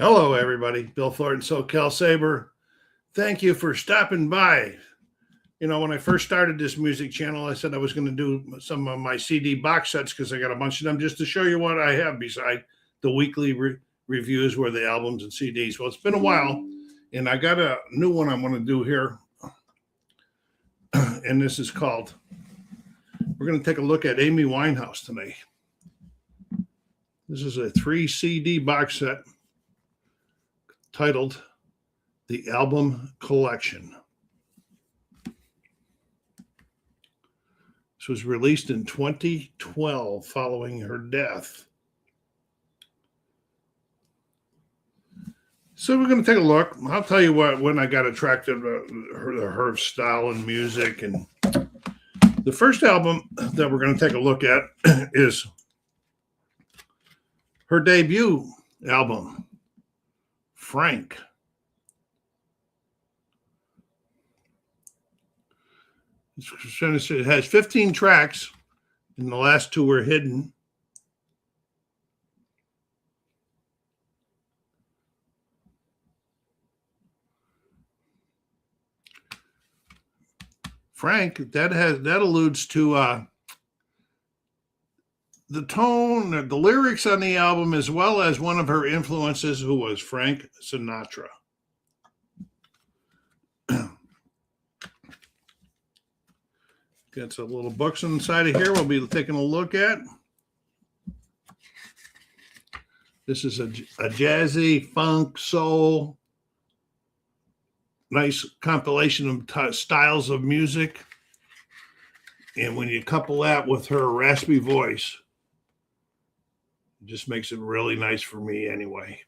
Hello, everybody. Bill Thornton, SoCal Saber. Thank you for stopping by. When I first started this music channel, I said I was going to do some of my CD box sets because I got a bunch of them just to show you what I have beside the weekly reviews where the albums and CDs. Well, it's been a while, and I got a new one I'm going to do here. And this is called, we're going to take a look at Amy Winehouse tonight. This is a 3 CD box set titled The Album Collection. This was released in 2012 following her death. So we're going to take a look. I'll tell you what, when I got attracted to her style and music. And the first album that we're going to take a look at is her debut album, Frank. It has 15 tracks, and the last 2 were hidden. Frank, that alludes to the tone, the lyrics on the album, as well as one of her influences, who was Frank Sinatra. Got some little books inside of here we'll be taking a look at. This is a jazzy, funk, soul, nice compilation of styles of music. And when you couple that with her raspy voice, it just makes it really nice for me anyway.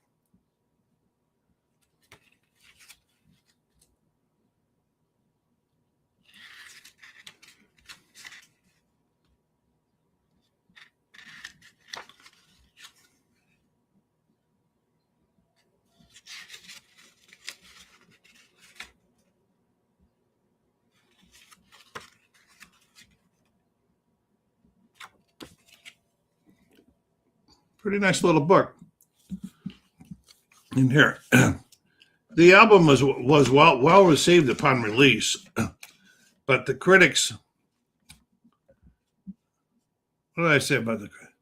Pretty nice little book in here. The album was well received upon release, but the critics, what did I say about the critics?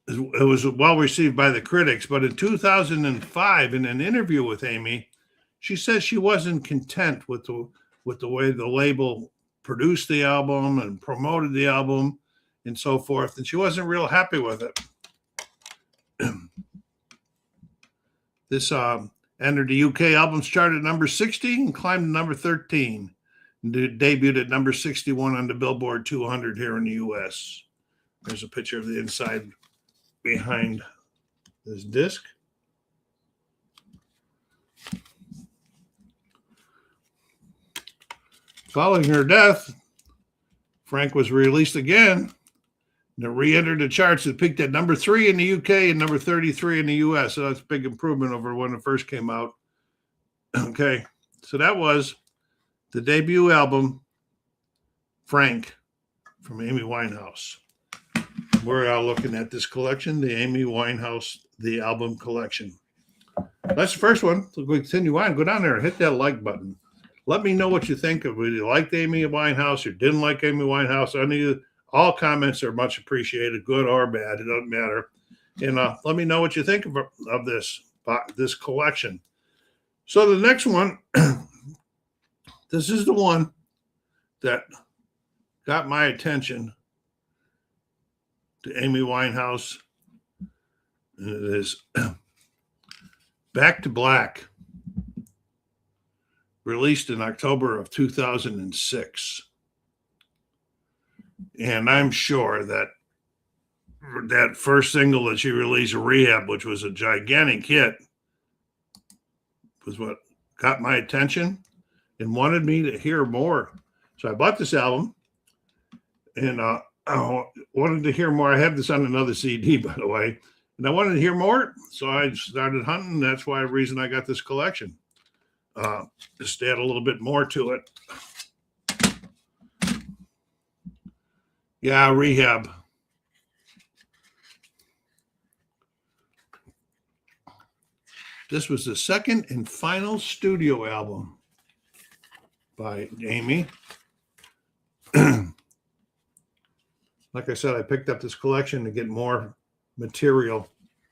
It was well received by the critics, but in 2005, in an interview with Amy, she says she wasn't content with the way the label produced the album and promoted the album and so forth, and she wasn't real happy with it. This entered the UK albums chart at number 60 and climbed to number 13. And debuted at number 61 on the Billboard 200 here in the US. There's a picture of the inside behind this disc. Following her death, Frank was released again. And it re-entered the charts. It peaked at number 3 in the UK and number 33 in the US. So that's a big improvement over when it first came out. Okay, so that was the debut album, Frank, from Amy Winehouse. We're all looking at this collection, the Amy Winehouse, the album collection. That's the first one. So we continue on. Go down there and hit that like button. Let me know what you think of whether you liked Amy Winehouse or didn't like Amy Winehouse. All comments are much appreciated, good or bad. It doesn't matter. And let me know what you think of this collection. So the next one, this is the one that got my attention to Amy Winehouse. And it is Back to Black, released in October of 2006. And I'm sure that first single that she released, Rehab, which was a gigantic hit, was what got my attention and wanted me to hear more. So I bought this album and I wanted to hear more. I have this on another CD, by the way, and I wanted to hear more. So I started hunting. That's why the reason I got this collection. Just to add a little bit more to it. Yeah, Rehab. This was the second and final studio album by Amy. Like I said, I picked up this collection to get more material.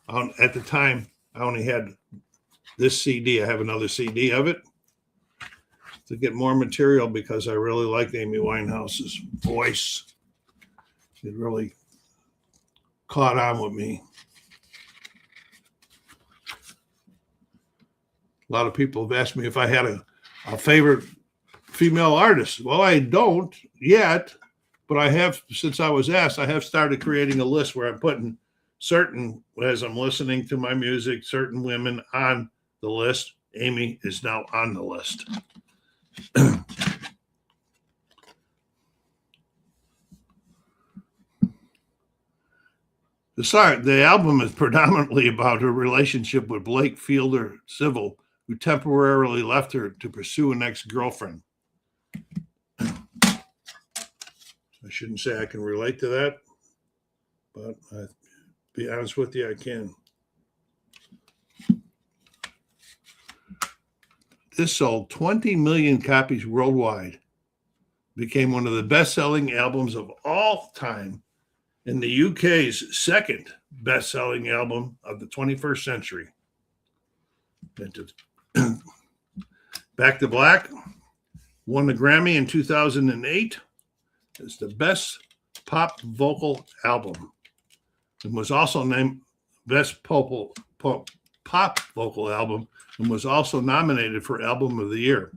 At the time, I only had this CD. I have another CD of it to get more material because I really liked Amy Winehouse's voice. It really caught on with me. A lot of people have asked me if I had a favorite female artist. Well, I don't yet, but I have, since I was asked, I have started creating a list where I'm putting certain, as I'm listening to my music, certain women on the list. Amy is now on the list. The album is predominantly about her relationship with Blake Fielder Civil, who temporarily left her to pursue an ex-girlfriend. I shouldn't say I can relate to that, but I'll be honest with you, I can. This sold 20 million copies worldwide, became one of the best-selling albums of all time, and the UK's second best-selling album of the 21st century. Back to Black won the Grammy in 2008 as the best pop vocal album and was also named best pop vocal album and was also nominated for Album of the Year,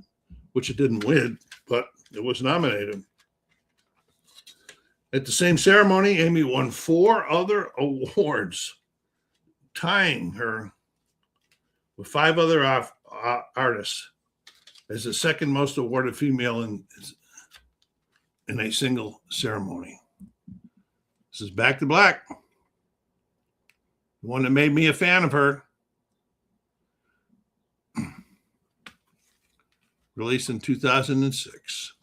which it didn't win, but it was nominated. At the same ceremony, Amy won 4 other awards, tying her with 5 other artists as the second most awarded female in a single ceremony. This is Back to Black, the one that made me a fan of her. Released in 2006.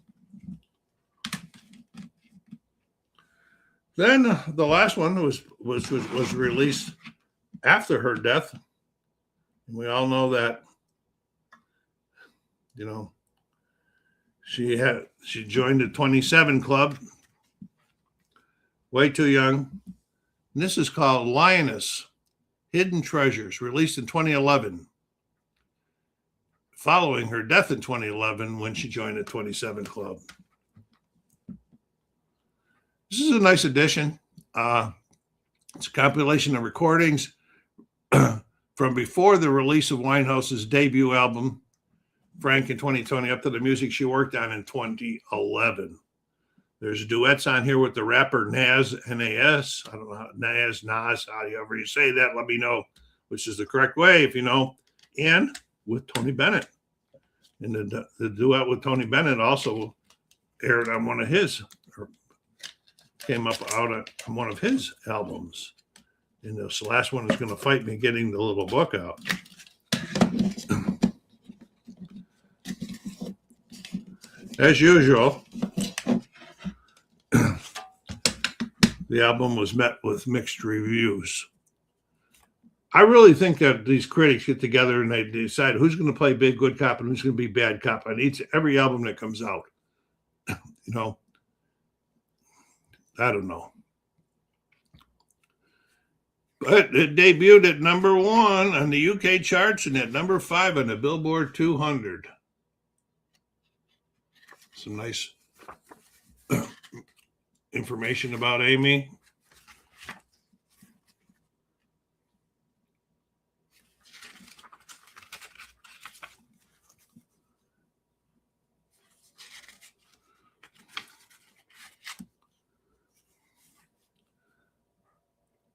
Then the last one was released after her death. And we all know that, you know, she joined the 27 Club, way too young. And this is called Lioness, Hidden Treasures, released in 2011, following her death in 2011 when she joined the 27 Club. This is a nice addition. It's a compilation of recordings from before the release of Winehouse's debut album, Frank, in 2020, up to the music she worked on in 2011. There's duets on here with the rapper Nas, N-A-S. I don't know how, Nas, however you say that. Let me know which is the correct way if you know. And with Tony Bennett. And the duet with Tony Bennett also aired on one of his, or came up out on one of his albums. And this last one is going to fight me getting the little book out. As usual, the album was met with mixed reviews. I really think that these critics get together and they decide who's going to play big good cop and who's going to be bad cop on every album that comes out. You know, I don't know. But it debuted at number 1 on the UK charts and at number 5 on the Billboard 200. Some nice information about Amy.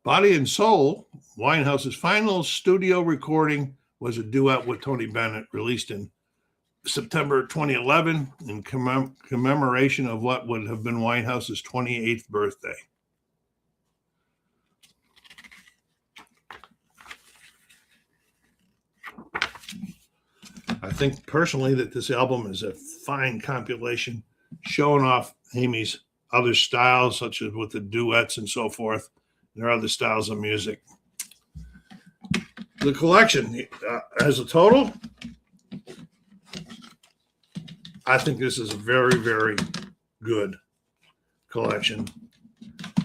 Body and Soul, Winehouse's final studio recording, was a duet with Tony Bennett, released in September 2011 in commemoration of what would have been Winehouse's 28th birthday. I think personally that this album is a fine compilation showing off Amy's other styles, such as with the duets and so forth. There are other styles of music. the collection as a total, I think this is a very, very good collection.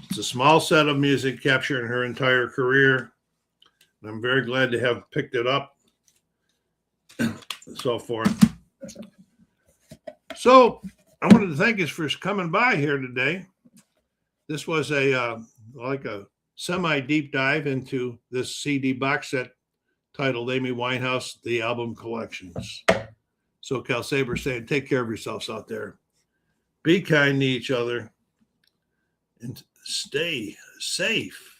It's a small set of music capturing her entire career. And I'm very glad to have picked it up and so forth. So I wanted to thank you for coming by here today. This was a semi deep dive into this CD box set titled Amy Winehouse, The Album Collections. SoCal Saber saying, take care of yourselves out there. Be kind to each other and stay safe.